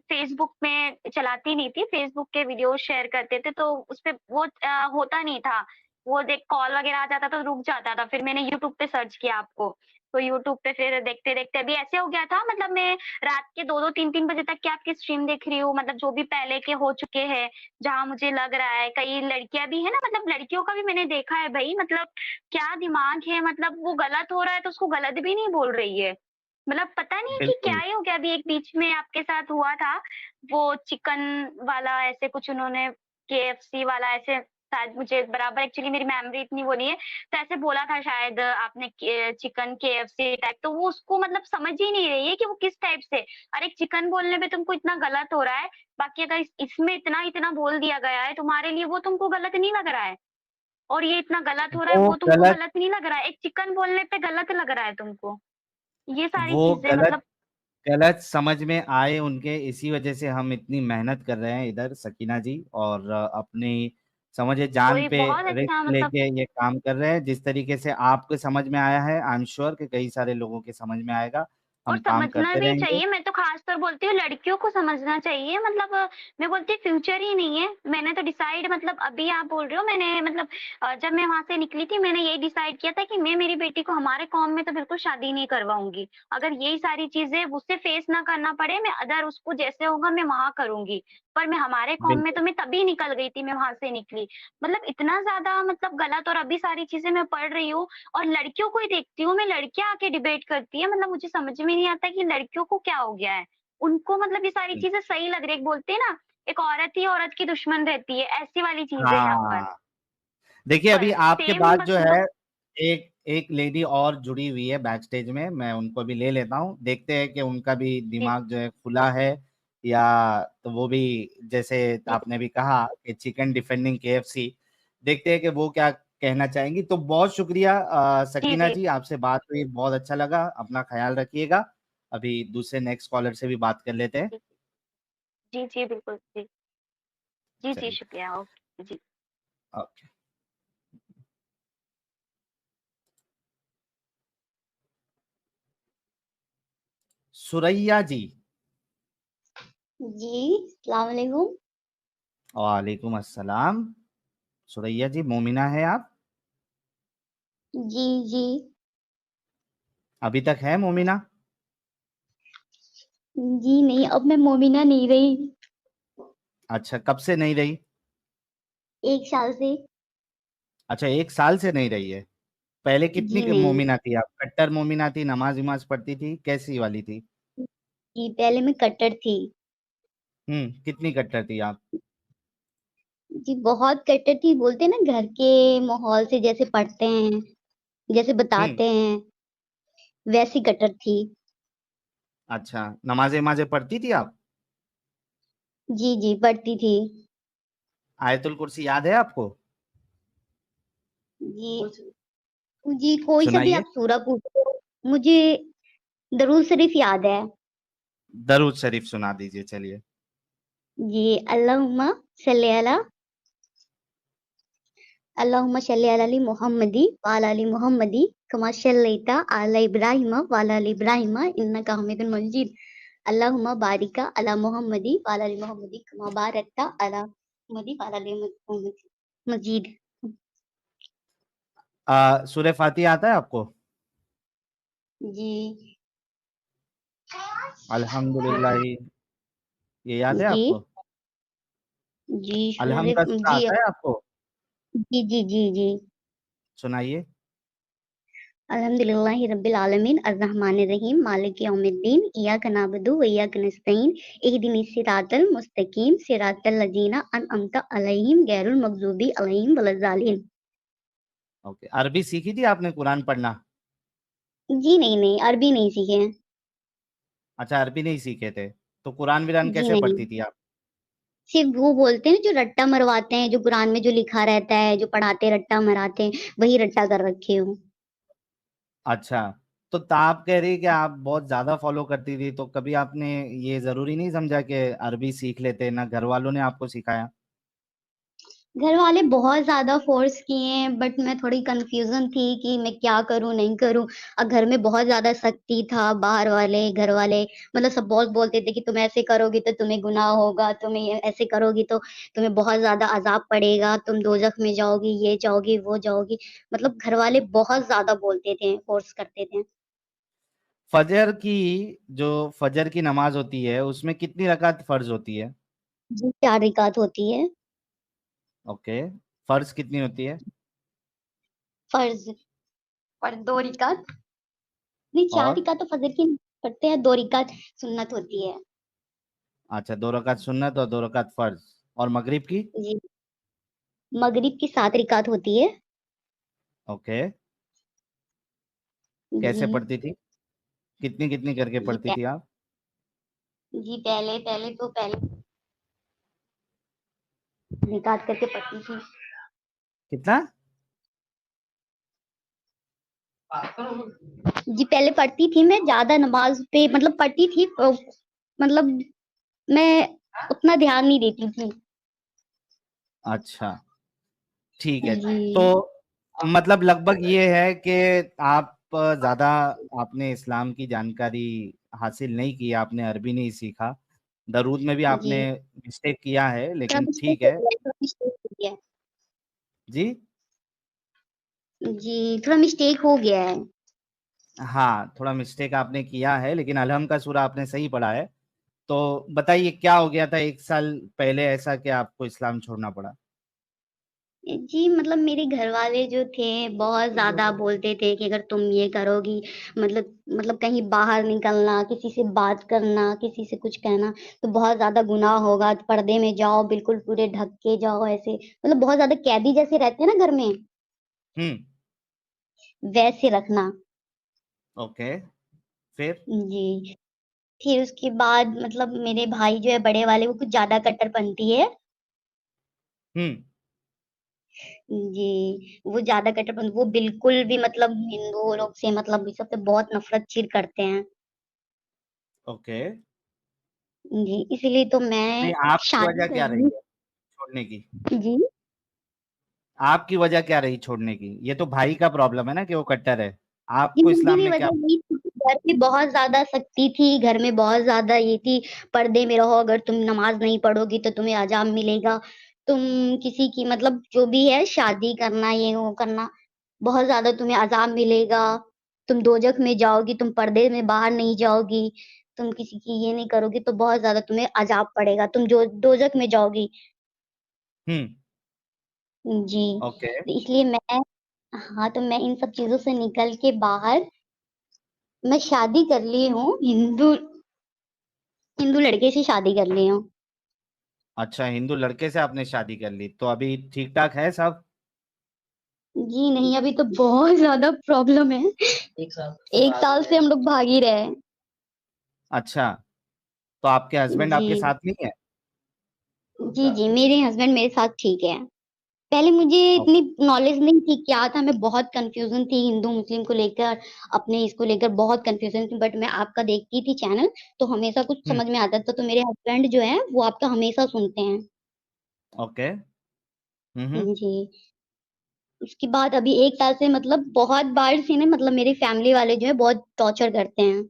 फ़ेसबुक में चलाती नहीं थी, फ़ेसबुक के वीडियोज़ शेयर करते थे तो उसपे वो होता नहीं था। वो देख कॉल वग़ैरह आ जाता तो रुक जाता था, फिर मैंने यूट्यूब पे सर्च किया आपको। तो यूट्यूब पे फिर देखते-देखते अभी ऐसे हो गया था मतलब मैं रात के 2-2 3-3 बजे तक की आपकी स्ट्रीम देख रही हूँ, मतलब जो भी पहले के हो चुके हैं, जहाँ मुझे लग रहा है कई लड़कियाँ भी हैं ना मतलब लड़कियों का भी मैंने देखा है भई मतलब क्या दिमाग है मतलब वो गलत हो रहा है तो उसको गलत भी नहीं बोल रही है। मतलब पता नहीं कि क्या बिल्कुल। ही हो गया अभी एक बीच में आपके साथ हुआ था, वो चिकन वाला ऐसे कुछ उन्होंने केएफसी वाला ऐसे शायद मुझे बराबर एक्चुअली मेरी मेमोरी इतनी वो नहीं है, तो ऐसे बोला था शायद आपने के चिकन केएफसी टाइप तो वो उसको मतलब समझ ही नहीं रही है कि वो किस टाइप से अरे चिकन बोलने पे तुमको इतना गलत हो रहा है, बाकी अगर इसमें इतना-इतना बोल दिया गया है तुम्हारे लिए वो तुमको गलत नहीं लग रहा है। और ये इतना गलत हो रहा है वो वो तुमको गलत गलत नहीं लग रहा है, एक चिकन बोलने पे गलत लग रहा है तुमको। ये सारी वो चीज़ें गलत मतलब गलत समझ में आए उनके, इसी वजह से हम इतनी मेहनत कर रहे हैं इधर सकीना जी, और अपनी समझिए जान वही पे बहुत रिस्क अच्छा मतलब लेके ये काम कर रहे हैं। जिस तरीके से आपको समझ में आया है, आई एम श्योर कि कई सारे लोगों के समझ में आएगा। और हम काम समझना करते भी रहेंगे। चाहिए, मैं तो ख़ासकर बोलती हूँ लड़कियों को समझना चाहिए मतलब मैं बोलती हूँ फ्यूचर ही नहीं है। मैंने तो डिसाइड मतलब अभी आप बोल रहे हो मैंने मतलब जब मैं वहाँ से निकली थी मैंने यही डिसाइड किया था कि मैं मेरी बेटी को हमारे कौम में तो बिल्कुल शादी नहीं करवाऊँगी। अगर यही सारी चीज़ें उसे फेस ना करना पड़े मैं अदर उसको जैसे होगा मैं वहाँ करूँगी। पर मैं हमारे कौम में बिल्कुल, तो मैं तभी निकल गई थी, मैं वहाँ से निकली। मतलब इतना ज़्यादा मतलब गलत और अभी सारी चीज़ें मैं पढ़ रही हूँ और लड़कियों को ही देखती हूँ मैं, लड़कियाँ आके डिबेट करती हैं, मतलब मुझे समझ में नहीं आता कि लड़कियों को क्या हो गया है? उनको मतलब ये सारी बिल्कुल। चीज़ें सही लग रही है, एक बोलते हैं ना, एक औरत ही औरत की दुश्मन रहती है, ऐसी वाली चीज़ है यहाँ हाँ। देखिए, अभी पर। आपके सेम बाद जो है मतलब एक एक लेडी और जुड़ी हुई है बैक स्टेज में, मैं उनको भी ले लेता हूँ। देखते हैं कि उनका भी जी, दिमाग जो है खुला है, या तो वो भी जैसे जी, आपने भी कहा कि चिकन डिफेंडिंग केएफसी, देखते हैं कि वो क्या कहना चाहेंगी। तो बहुत शुक्रिया जी, सकीना जी, जी, आपसे बात हुई, बहुत अच्छा लगा। अपना ख़्याल रखिएगा। अभी दूसरे नेक्स्ट कॉलर से भी बात कर लेते हैं। जी, जी, जी, बिल्कुल, जी। जी, जी, चलिए, शुक्रिया, ओके, जी। ओके। सुरैया जी। जी, सलाम वालेकुम। वालेकुम अस्सलाम। सुरैया जी, मोमिना है आप? जी, जी। अभी तक है मोमिना? जी नहीं, अब मैं मोमिना नहीं रही, अच्छा, कब से नहीं रही? 1 साल से। अच्छा, 1 साल से नहीं रही है। पहले कितनी जी नहीं, मोमिना थी आप? कट्टर मोमिना थी, नमाज़-वमाज़ पढ़ती थी, कैसी वाली थी? जी पहले मैं कट्टर थी। कितनी कट्टर थी आप? जी बहुत कट्टर थी, बोलते हैं ना घर के माहौल से जैसे पढ़ते हैं, जैसे हुँ, बताते हैं, वैसी कट्टर थी। अच्छा, नमाज़ें-वमाज़ें पढ़ती थी आप? जी, जी पढ़ती थी। आयतुल कुर्सी याद है आपको? जी, जी कोई सा भी सुनाइए। आप सूरा पूछो, मुझे दरूद शरीफ याद है। दरूद शरीफ सुना दीजिए चलिए। जी, सल्ली अला अल्लाहुम्मा सल्ली अला ली मुहम्मदी व अला आलि मुहम्मदी कमा सल्लैता अला इब्राहिम व अला आलि इब्राहिम इन्नका हमीदुन मजीद। अल्लाहुम्मा बारिका अला मुहम्मदी व अला आलि मुहम्मदी कमा बारकता अला मुहम्मदी व अला आलि मुहम्मदी मजीद। सूरह फ़ातिहा आता है आपको? जी। अल्हम्दुलिल्लाहि, ये याद है जी, आपको? जी अलहम सूर्य का सूरा जी, आता है आपको? जी, जी, जी, जी। सुनाइए। अल्हम्दुलिल्लाहि रब्बिल आलमीन अर्रहमानिर रहीम मालिकि यौमिद्दीन इय्याका नअबुदु व इय्याका नस्तईन इहदिनिस सिरातल मुस्तकीम सिरातल लज़ीना अनअमता अलैहिम गैरुल मग़ज़ूबी अलैहिम वलज़्ज़ालिन। ओके, अरबी सीखी थी आपने कुरान पढ़ना? जी नहीं, नहीं अरबी नहीं सीखे हैं। अच्छा, अरबी नहीं सीखे थे, तो कुरान-विरान जी कैसे नहीं, पढ़ती थी आप? सिर्फ वो बोलते हैं जो रट्टा मरवाते हैं, जो कुरान में जो लिखा रहता है, जो पढ़ाते रट्टा मराते हैं, वही रट्टा कर रखे हूँ। अच्छा, तो आप कह रही कि आप बहुत ज्यादा फॉलो करती थी, तो कभी आपने ये जरूरी नहीं समझा कि अरबी सीख लेते, ना घर वालों ने आपको सिखाया? घर वाले बहुत ज्यादा फोर्स किए, बट मैं थोड़ी कंफ्यूजन थी कि मैं क्या करूं नहीं करूं। और घर में बहुत ज्यादा सख्ती था, बाहर वाले घर वाले मतलब सब बहुत बोलते थे कि तुम ऐसे करोगी तो तुम्हें गुनाह होगा, ऐसे करोगी तो तुम्हें बहुत ज्यादा अजाब पड़ेगा, तुम दोजख में जाओगी, ये जाओगी वो जाओगी। मतलब घर वाले बहुत ज्यादा बोलते थे, फोर्स करते थे। फजर की जो फजर की नमाज होती है उसमें कितनी रकात फर्ज होती है? जी 4 रिकात होती है। ओके, फर्ज कितनी होती है? फर्ज पर 2 रिकात, नहीं 4 और रिकात तो फजर की पढ़ते हैं, 2 रिकात सुन्नत होती है। अच्छा, 2 रकात सुन्नत और 2 रकात फर्ज। और मगरिब की? जी मगरिब की 7 रिकात होती है। ओके, जी कैसे पढ़ती थी? कितनी कितनी करके जी पढ़ती थी आप? पहले पहले तो पहले रिकात करके पढ़ती थी। कितना? जी पहले पढ़ती थी मैं, ज्यादा नमाज पे मतलब पढ़ती थी, मतलब मैं उतना ध्यान नहीं देती थी। अच्छा, ठीक है। जी तो मतलब लगभग ये है कि आप ज्यादा आपने इस्लाम की जानकारी हासिल नहीं की, आपने अरबी नहीं सीखा, दरूद में भी जी आपने मिस्टेक किया है, थोड़ा लेकिन मिस्टेक ठीक हो है। गया, थोड़ा मिस्टेक हो गया। जी, जी थोड़ा मिस्टेक हो गया है। हाँ, थोड़ा मिस्टेक आपने किया है, लेकिन अलहम का सूरा आपने सही पढ़ा है। तो बताइए क्या हो गया था 1 साल पहले ऐसा कि आपको इस्लाम छोड़ना पड़ा? जी मतलब मेरे घर वाले जो थे बहुत ज्यादा बोलते थे कि अगर तुम ये करोगी, मतलब कहीं बाहर निकलना, किसी से बात करना, किसी से कुछ कहना तो बहुत ज्यादा गुनाह होगा, तो पर्दे में जाओ, बिल्कुल पूरे ढक के जाओ, ऐसे मतलब बहुत ज्यादा कैदी जैसे रहते हैं ना घर में, हम्म। वैसे रखना। ओके, फिर? जी फिर उसके बाद मतलब मेरे भाई जो है बड़े वाले, वो कुछ ज्यादा कट्टरपंथी है। हम्म। जी वो ज्यादा कट्टरपंथी, वो बिल्कुल भी मतलब हिंदू लोग से मतलब इस सबसे बहुत नफरत चीर करते हैं। ओके, जी इसीलिए तो नहीं, मैं आपकी शादी वजह कर क्या ली। रही है छोड़ने की? जी आपकी वजह क्या रही छोड़ने की? ये तो भाई का प्रॉब्लम है ना कि वो कट्टर है। जी आपको इस्लाम मेरी ने क्या? वजह यही थी कि घर में बहुत ज्यादा सख्ती थी, घर में बहुत ज्यादा ये थी, पर्दे में रहो, अगर तुम नमाज नहीं पढ़ोगी तो तुम्हें अजाब मिलेगा, तुम किसी की मतलब जो भी है शादी करना, ये वो करना, बहुत ज्यादा तुम्हें अजाब मिलेगा, तुम दोजख में जाओगी, तुम पर्दे में बाहर नहीं जाओगी, तुम किसी की ये नहीं करोगी तो बहुत ज्यादा तुम्हें अजाब पड़ेगा, तुम जो दोजख में जाओगी। हम्म। जी ओके, तो इसलिए मैं, हाँ तो मैं इन सब चीजों से निकल के बाहर मैं शादी कर ली हूँ, हिंदू हिंदू लड़के से शादी कर ली हूँ। अच्छा, हिंदू लड़के से आपने शादी कर ली, तो अभी ठीक ठाक है सब? जी नहीं अभी तो बहुत ज्यादा प्रॉब्लम है, 1 साल से हम लोग भाग ही रहे हैं। अच्छा, तो आपके हस्बैंड जी आपके साथ नहीं है? जी जी मेरे हस्बैंड मेरे साथ ठीक है। पहले मुझे इतनी ओके। नॉलेज नहीं थी क्या था, मैं बहुत कंफ्यूजन थी हिंदू मुस्लिम को लेकर, अपने इसको लेकर बहुत कंफ्यूजन थी, बट मैं आपका देखती थी चैनल, तो हमेशा कुछ हम्म। समझ में आता था, तो मेरे हस्बैंड जो है वो आपका हमेशा सुनते हैं। ओके। हम्म। जी उसके बाद अभी 1 साल से मतलब बहुत बार से ना, मतलब मेरी फैमिली वाले जो है बहुत टॉर्चर करते हैं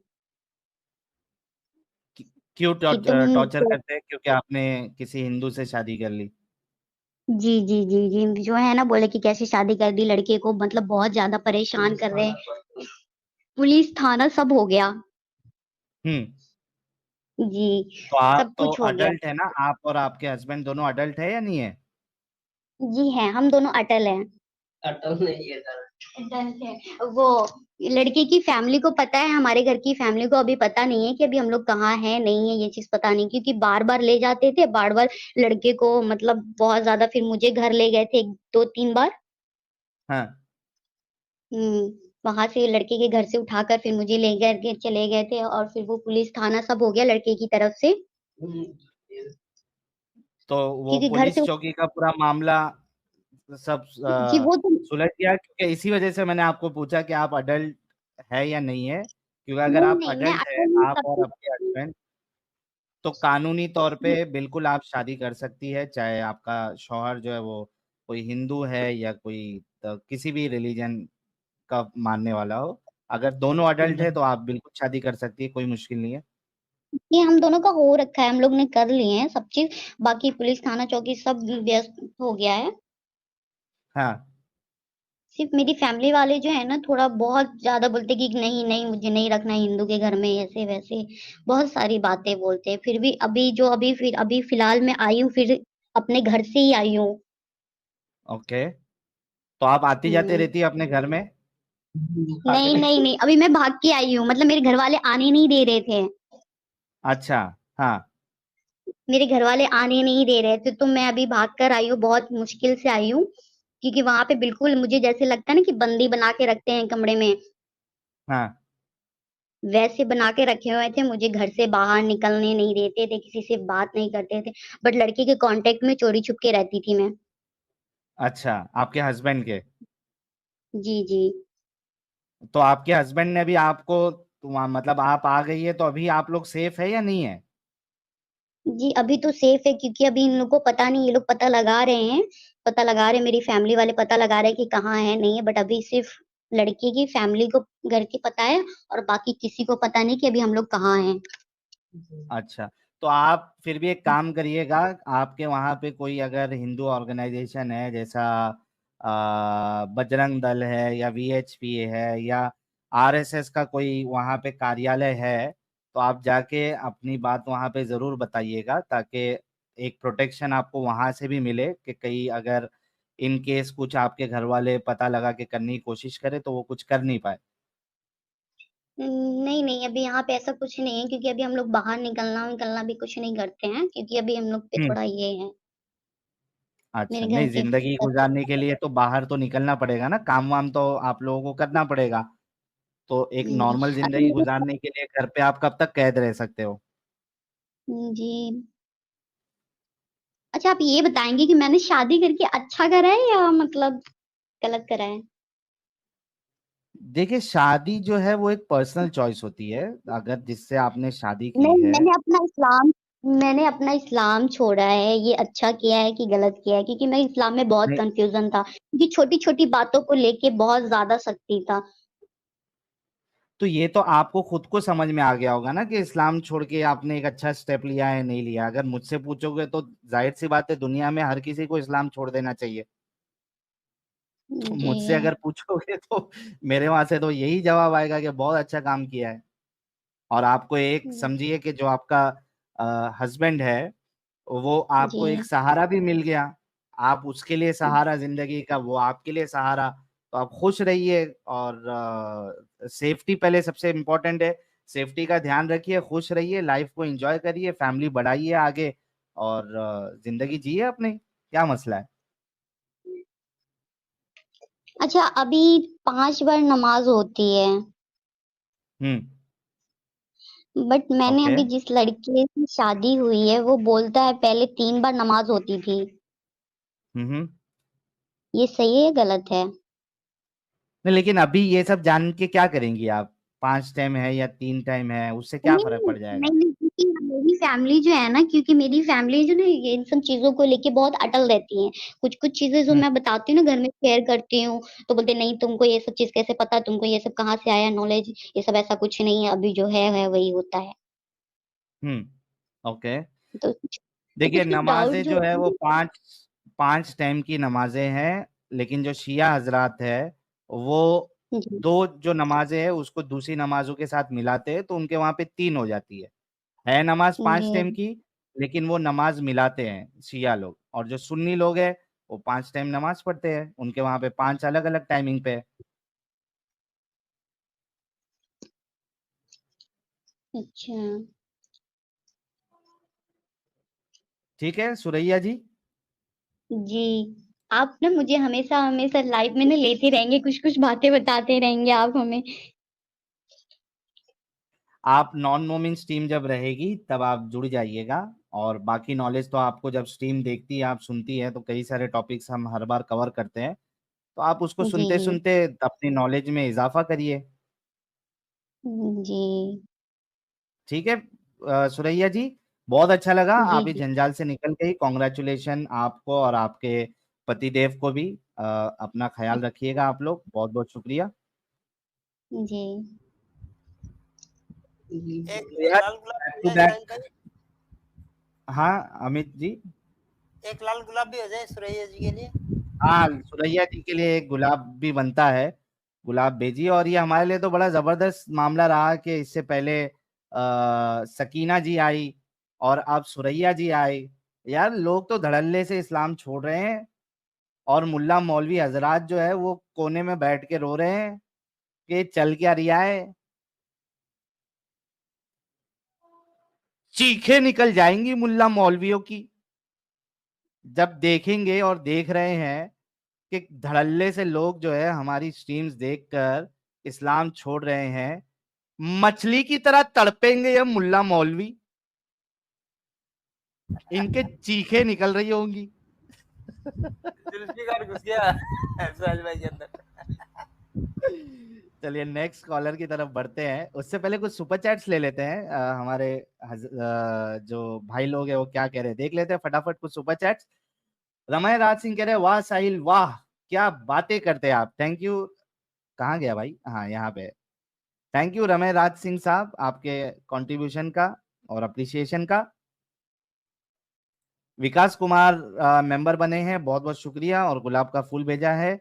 क्यों कि तुम, टॉर्चर करते हैं? क्योंकि आपने किसी हिंदू से शादी कर ली? जी जी जी जी जो है ना बोले कि कैसे शादी कर दी लड़के को, मतलब बहुत ज्यादा परेशान कर रहे हैं, पुलिस थाना सब हो गया। हम्म। जी तो आप सब तो कुछ हो गया। अडल्ट है ना, आप और आपके हस्बैंड दोनों अडल्ट है या नहीं है? जी है, हम दोनों अटल हैं। अटल नहीं है सर, अटल है वो। लड़के की फैमिली को पता है, हमारे घर की फैमिली को अभी पता नहीं है कि अभी हम लोग कहाँ हैं, नहीं है, ये चीज पता नहीं, क्योंकि बार बार ले जाते थे, बार बार लड़के को मतलब बहुत ज्यादा, फिर मुझे घर ले गए थे 2-3 बार। हाँ। वहां से लड़के के घर से उठाकर फिर मुझे ले गए के चले गए थे, और फिर वो पुलिस थाना सब हो गया लड़के की तरफ से। तो वो क्योंकि घर पुलिस से चौकी का पूरा मामला सब जी वो तो सुलझ गया, क्योंकि इसी वजह से मैंने आपको पूछा कि आप अडल्ट है या नहीं है, क्योंकि अगर नहीं आप नहीं मैं अडल्ट है, अकेली आप सब और कुछ आपके हस्बैंड, तो कानूनी तौर पे बिल्कुल आप शादी कर सकती है, चाहे आपका शौहर जो है वो कोई हिंदू है या कोई किसी भी रिलीजन का मानने वाला हो। अगर दोनों अडल्ट है तो आप बिल्कुल शादी कर सकती है, कोई मुश्किल नहीं है। ये हम दोनों का हो रखा है, हम लोग ने कर लिए हैं सब चीज। बाकी पुलिस थाना चौकी सब व्यस्त हो गया है। हाँ। सिर्फ मेरी फैमिली वाले जो है ना थोड़ा बहुत ज्यादा बोलते कि नहीं नहीं मुझे नहीं रखना है हिंदू के घर में, ऐसे वैसे बहुत सारी बातें बोलते हैं। फिर भी अभी जो अभी फिलहाल मैं आई हूँ, फिर अपने घर से ही आई हूँ। ओके, तो आप आती जाती हम्म। रहती है अपने घर में? नहीं नहीं नहीं, अभी मैं भाग के आई हूँ, मतलब मेरे घर वाले आने नहीं दे रहे थे। अच्छा। हाँ। मेरे घर वाले आने नहीं दे रहे थे तो मैं अभी भाग कर आई हूँ, बहुत मुश्किल से आई हूँ। क्योंकि वहां पे बिल्कुल मुझे जैसे लगता है ना कि बंदी बना के रखते हैं कमरे में, हाँ। वैसे बना के रखे हुए थे। मुझे घर से बाहर निकलने नहीं देते थे, किसी से बात नहीं करते थे। बट लड़के के कांटेक्ट में चोरी छुप के रहती थी मैं। अच्छा, आपके हस्बैंड के? जी जी। तो आपके हस्बैंड ने भी आपको मतलब आप आ गई है तो अभी आप लोग सेफ है या नहीं है? जी अभी तो सेफ है, क्योंकि अभी इन लोग को पता नहीं, ये लोग पता लगा रहे हैं। पता लगा रहे हैं, मेरी फैमिली वाले पता लगा रहे हैं कि कहाँ है नहीं है। बट अभी सिर्फ लड़के की फैमिली को घर की पता है, और बाकी किसी को पता नहीं कि अभी हम लोग कहाँ हैं। अच्छा, तो आप फिर भी एक काम करिएगा, आपके वहाँ पे कोई अगर हिंदू ऑर्गेनाइजेशन है, जैसा बजरंग दल है या वीएचपी है या आरएसएस का कोई वहाँ पे कार्यालय है, तो आप जाके अपनी बात वहाँ पे ज़रूर बताइएगा, ताकि एक प्रोटेक्शन आपको वहाँ से भी मिले कि कहीं अगर इन केस कुछ आपके घर वाले पता लगा के करने की कोशिश करे तो वो कुछ कर नहीं पाए। नहीं नहीं, अभी यहाँ पे ऐसा कुछ नहीं है, क्योंकि अभी हम लोग बाहर निकलना निकलना भी कुछ नहीं करते हैं, क्योंकि अभी हम लोग पे हम्म। थोड़ा ये है। अच्छा, मेरे घर नहीं, पे जिंदगी गुजारने के लिए तो बाहर तो निकलना पड़ेगा ना, काम वाम तो आप लोगों को करना पड़ेगा। तो एक जी नॉर्मल अभी जिंदगी मेरे गुजारने के लिए घर पे आप कब तक कैद रह सकते हो? जी। अच्छा आप ये बताएंगे कि मैंने शादी करके अच्छा करा है या मतलब गलत करा है? देखिए, शादी जो है वो एक पर्सनल चॉइस होती है। अगर जिससे आपने शादी की नहीं, है। मैंने अपना इस्लाम छोड़ा है। ये अच्छा किया है कि गलत किया है? क्योंकि मैं इस्लाम में बहुत नहीं, कंफ्यूजन था, क्योंकि छोटी छोटी बातों को लेके बहुत ज्यादा सख्ती था। तो ये तो आपको खुद को समझ में आ गया होगा ना कि इस्लाम छोड़ के आपने एक अच्छा स्टेप लिया है नहीं लिया। अगर मुझसे पूछोगे तो जाहिर सी बात है, दुनिया में हर किसी को इस्लाम छोड़ देना चाहिए। तो जी मुझसे अगर पूछोगे तो मेरे वहां से तो यही जवाब आएगा कि बहुत अच्छा काम किया है। और आपको एक समझिए कि जो आपका हस्बैंड है, वो आपको एक जी सहारा भी मिल गया। आप उसके लिए सहारा जिंदगी का, वो आपके लिए सहारा। तो आप खुश रहिए, और सेफ्टी पहले सबसे इम्पोर्टेंट है। सेफ्टी का ध्यान रखिए, खुश रहिए, लाइफ को एंजॉय करिए, फैमिली बढ़ाइए आगे, और जिंदगी जिए अपनी। क्या मसला है? अच्छा अभी 5 बार नमाज होती है, हम्म। बट मैंने ओके। अभी जिस लड़के से शादी हुई है वो बोलता है पहले 3 बार नमाज होती थी। हम्म। ये सही है या गलत है? नहीं, लेकिन अभी ये सब जान के क्या करेंगी आप? 5 टाइम है या 3 टाइम है, उससे क्या नहीं फर्क नहीं पड़ जाएगा? नहीं नहीं, क्योंकि मेरी फैमिली जो है ना, क्योंकि मेरी फैमिली जो ना ये इन सब चीजों को लेके बहुत अटल रहती है। कुछ कुछ चीजें जो हम्म। मैं बताती हूँ ना घर में शेयर करती हूँ, तो बोलते नहीं तुमको ये सब चीज कैसे पता, तुमको ये सब कहाँ से आया नॉलेज, ये सब ऐसा कुछ नहीं है, अभी जो है वही होता है। ओके। तो देखिए, कुछ कुछ डाउट नमाजें जो जो है होते वो हैं पांच पांच टाइम की नमाजें हैं। लेकिन जो शिया हजरात है, वो ना। जी दो जो नमाजें हैं उसको दूसरी नमाजों के साथ मिलाते हैं, तो उनके वहां पे 3 हो जाती है नमाज 5 टाइम जी। की। लेकिन वो नमाज मिलाते हैं शिया लोग, और जो सुन्नी लोग हैं वो 5 टाइम नमाज पढ़ते हैं, उनके वहां पे 5 अलग अलग टाइमिंग पे है। अच्छा। ठीक है सुरैया जी। जी आप ना मुझे हमेशा हमेशा लाइफ में ना लेते रहेंगे, कुछ कुछ बातें बताते रहेंगे आप हमें। आप नॉन मोमिन टीम जब रहेगी तब आप जुड़ जाइएगा, और बाकी नॉलेज तो आपको जब स्ट्रीम देखती है, आप सुनती है, तो कई सारे टॉपिक्स हम हर बार कवर करते हैं, तो आप उसको जी सुनते सुनते अपनी नॉलेज में इजाफा करिए। जी ठीक है सुरैया जी, बहुत अच्छा लगा, जी आप इस जी जंजाल से निकल गई। कॉन्ग्रेचुलेशन आपको और आपके पतिदेव को भी। अपना ख्याल रखिएगा आप लोग, बहुत बहुत शुक्रिया। जी एक तो यार लाल गुलाब बैक भी टू हो जाए इब्राहिम बैक। भाई, हाँ अमित जी। एक लाल गुलाब भी हो जाए सुरैया जी के लिए। हाँ सुरैया जी के लिए एक गुलाब भी बनता है, गुलाब भेजिए। और ये हमारे लिए तो बड़ा जबरदस्त मामला रहा कि इससे पहले सकीना जी आई और अब सुरैया जी आई। यार लोग तो धड़ल्ले से इस्लाम छोड़ रहे हैं, और मुल्ला मौलवी हजरात जो है वो कोने में बैठ के रो रहे हैं कि चल क्या रिया है। चीखें निकल जाएंगी मुल्ला मौलवियों की जब देखेंगे, और देख रहे हैं कि धड़ल्ले से लोग जो है हमारी स्ट्रीम्स देखकर इस्लाम छोड़ रहे हैं। मछली की तरह तड़पेंगे ये मुल्ला मौलवी, इनके चीखें निकल रही होंगी। जुल्फिकार घुस गया सुहेल भाई के अंदर। चलिए नेक्स्ट कॉलर की तरफ बढ़ते हैं, उससे पहले कुछ सुपर चैट्स ले लेते हैं। हमारे जो भाई लोग हैं वो क्या कह रहे हैं देख लेते हैं फटाफट कुछ सुपर चैट्स। रमय राज सिंह कह रहे हैं वाह साहिल वाह, क्या बातें करते हैं आप, थैंक यू। कहाँ गया भाई, हाँ यहाँ पे। थैंक यू रमय राज सिंह साहब आपके कंट्रीब्यूशन का और अप्रिसिएशन का। विकास कुमार मेंबर बने हैं, बहुत बहुत शुक्रिया, और गुलाब का फूल भेजा है।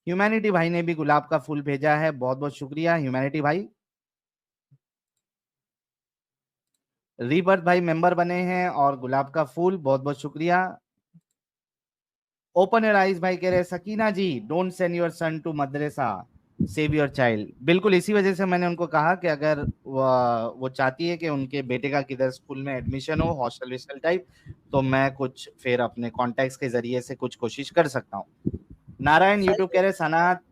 ह्यूमैनिटी भाई ने भी गुलाब का फूल भेजा है, बहुत बहुत शुक्रिया ह्यूमैनिटी भाई। रीबर्थ भाई मेंबर बने हैं और गुलाब का फूल, बहुत बहुत शुक्रिया। ओपन योर आइज भाई कह रहे हैं Sakina ji don't send your son to मदरसा, सेव योर चाइल्ड। बिल्कुल इसी वजह से मैंने उनको कहा कि अगर वो चाहती है कि उनके बेटे का किधर स्कूल में एडमिशन हो, हॉस्टल विस्टल टाइप, तो मैं कुछ फिर अपने कॉन्टेक्ट्स के जरिए से कुछ कोशिश कर सकता हूँ। नारायण यूट्यूब कह रहे सनात